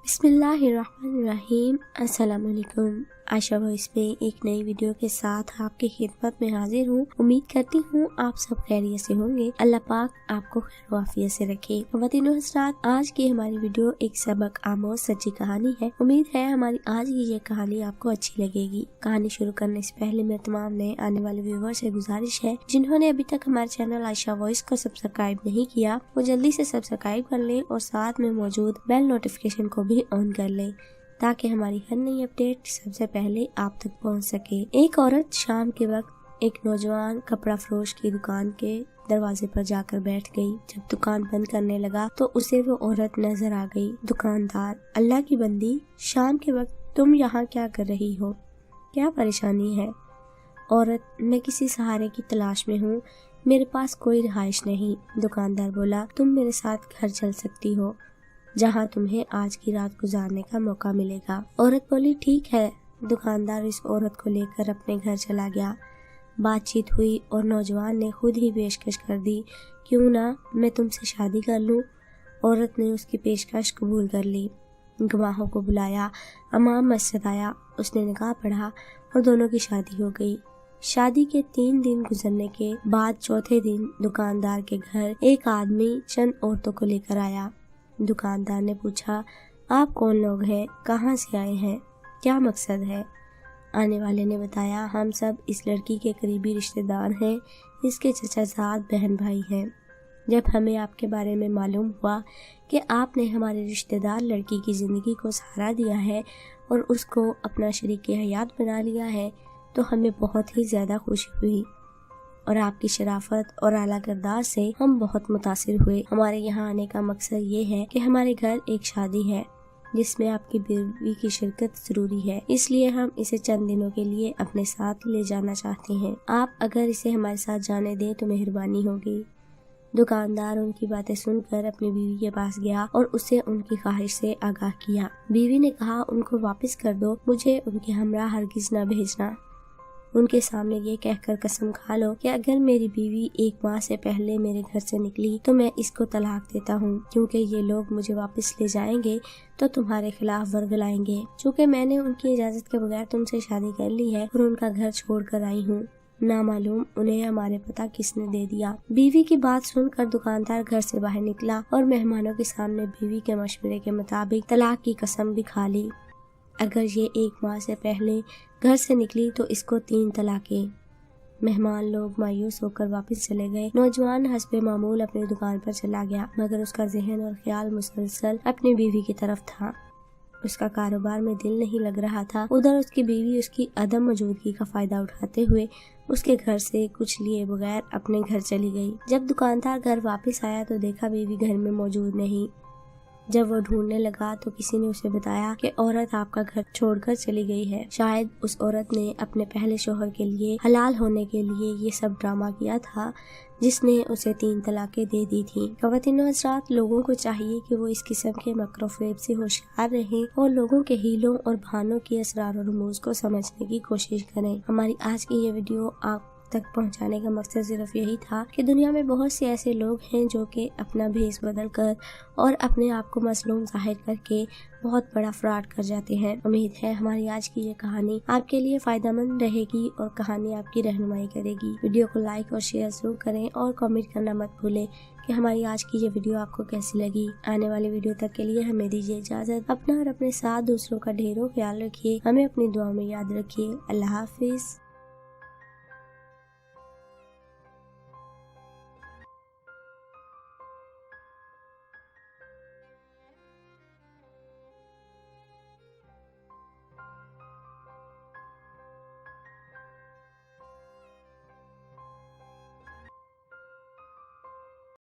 बिस्मिल्लाहिर्रहमानिर्रहीम। अस्सलाम वालेकुम। आशा वॉइस पे एक नई वीडियो के साथ आपकी खिदमत में हाजिर हूँ। उम्मीद करती हूँ आप सब खैरियत से होंगे। अल्लाह पाक आपको खैर वाफियत से रखे। ख़वातीन हज़रात, आज की हमारी वीडियो एक सबक आमोज सच्ची कहानी है। उम्मीद है हमारी आज की ये कहानी आपको अच्छी लगेगी। कहानी शुरू करने से पहले मेरे तमाम नए आने वाले व्यूअर से गुजारिश है, जिन्होंने अभी तक हमारे चैनल आयशा वॉइस को सब्सक्राइब नहीं किया, वो जल्दी से सब्सक्राइब कर ले और साथ में मौजूद बेल नोटिफिकेशन को भी ऑन कर ले, ताकि हमारी हर नई अपडेट सबसे पहले आप तक पहुंच सके। एक औरत शाम के वक्त एक नौजवान कपड़ा फरोश की दुकान के दरवाजे पर जाकर बैठ गई। जब दुकान बंद करने लगा तो उसे वो औरत नजर आ गई। दुकानदार: अल्लाह की बंदी, शाम के वक्त तुम यहाँ क्या कर रही हो? क्या परेशानी है? औरत: मैं किसी सहारे की तलाश में हूँ, मेरे पास कोई रिहाइश नहीं। दुकानदार बोला: तुम मेरे साथ घर चल सकती हो, जहाँ तुम्हें आज की रात गुजारने का मौका मिलेगा। औरत बोली: ठीक है। दुकानदार इस औरत को लेकर अपने घर चला गया। बातचीत हुई और नौजवान ने खुद ही पेशकश कर दी, क्यों ना मैं तुमसे शादी कर लूं। औरत ने उसकी पेशकश कबूल कर ली। गवाहों को बुलाया, इमाम मस्जिद आया, उसने निकाह पढ़ा और दोनों की शादी हो गई। शादी के 3 दिन गुजरने के बाद चौथे दिन दुकानदार के घर एक आदमी चंद औरतों को लेकर आया। दुकानदार ने पूछा: आप कौन लोग हैं? कहाँ से आए हैं? क्या मकसद है? आने वाले ने बताया: हम सब इस लड़की के करीबी रिश्तेदार हैं, इसके चचाजाद बहन भाई हैं। जब हमें आपके बारे में मालूम हुआ कि आपने हमारे रिश्तेदार लड़की की ज़िंदगी को सहारा दिया है और उसको अपना शरीक हयात बना लिया है, तो हमें बहुत ही ज़्यादा खुशी हुई और आपकी शराफत और आला किरदार से हम बहुत मुतासिर हुए। हमारे यहाँ आने का मकसद ये है कि हमारे घर एक शादी है जिसमें आपकी बीवी की शिरकत जरूरी है, इसलिए हम इसे चंद दिनों के लिए अपने साथ ले जाना चाहते हैं। आप अगर इसे हमारे साथ जाने दें तो मेहरबानी होगी। दुकानदार उनकी बातें सुनकर अपनी बीवी के पास गया और उसे उनकी ख्वाहिश से आगाह किया। बीवी ने कहा: उनको वापस कर दो, मुझे उनके हमरा हरगिज न भेजना। उनके सामने ये कहकर कसम खा लो कि अगर मेरी बीवी 1 माह से पहले मेरे घर से निकली तो मैं इसको तलाक देता हूँ, क्योंकि ये लोग मुझे वापस ले जाएंगे तो तुम्हारे खिलाफ वर्गलाएंगे। चूँकि मैंने उनकी इजाज़त के बगैर तुमसे शादी कर ली है और उनका घर छोड़ कर आई हूँ, ना मालूम उन्हें हमारे पता किसने दे दिया। बीवी की बात सुनकर दुकानदार घर से बाहर निकला और मेहमानों के सामने बीवी के मशवरे के मुताबिक तलाक की कसम भी खा ली। अगर ये 1 माह से पहले घर से निकली तो इसको 3 तलाकें। मेहमान लोग मायूस होकर वापस चले गए। नौजवान हस्बे मामूल अपनी दुकान पर चला गया, मगर उसका जहन और ख्याल मुसलसल अपनी बीवी की तरफ था। उसका कारोबार में दिल नहीं लग रहा था। उधर उसकी बीवी उसकी अदम मौजूदगी का फायदा उठाते हुए उसके घर से कुछ लिए बगैर अपने घर चली गई। जब दुकानदार घर वापस आया तो देखा बीवी घर में मौजूद नहीं। जब वो ढूंढने लगा तो किसी ने उसे बताया कि औरत आपका घर छोड़कर चली गई है। शायद उस औरत ने अपने पहले शोहर के लिए हलाल होने के लिए ये सब ड्रामा किया था, जिसने उसे 3 तलाकें दे दी थी। ख़वातीन हज़रात, लोगों को चाहिए कि वो इस किस्म के मकरो फ़रेब से होशियार रहें और लोगों के हीलों और बहानों की असरार और रमूज़ को समझने की कोशिश करें। हमारी आज की ये वीडियो आप तक पहुंचाने का मकसद सिर्फ यही था कि दुनिया में बहुत से ऐसे लोग हैं जो कि अपना भेस बदल कर और अपने आप को मज़लूम जाहिर करके बहुत बड़ा फ्रॉड कर जाते हैं। उम्मीद है हमारी आज की ये कहानी आपके लिए फ़ायदेमंद रहेगी और कहानी आपकी रहनुमाई करेगी। वीडियो को लाइक और शेयर जरूर करें और कमेंट करना मत भूलें कि हमारी आज की ये वीडियो आपको कैसी लगी। आने वाली वीडियो तक के लिए हमें दीजिए इजाज़त। अपना और अपने साथ दूसरों का ढेरों ख्याल रखिए। हमें अपनी दुआ में याद रखिए। अल्लाह हाफिज़।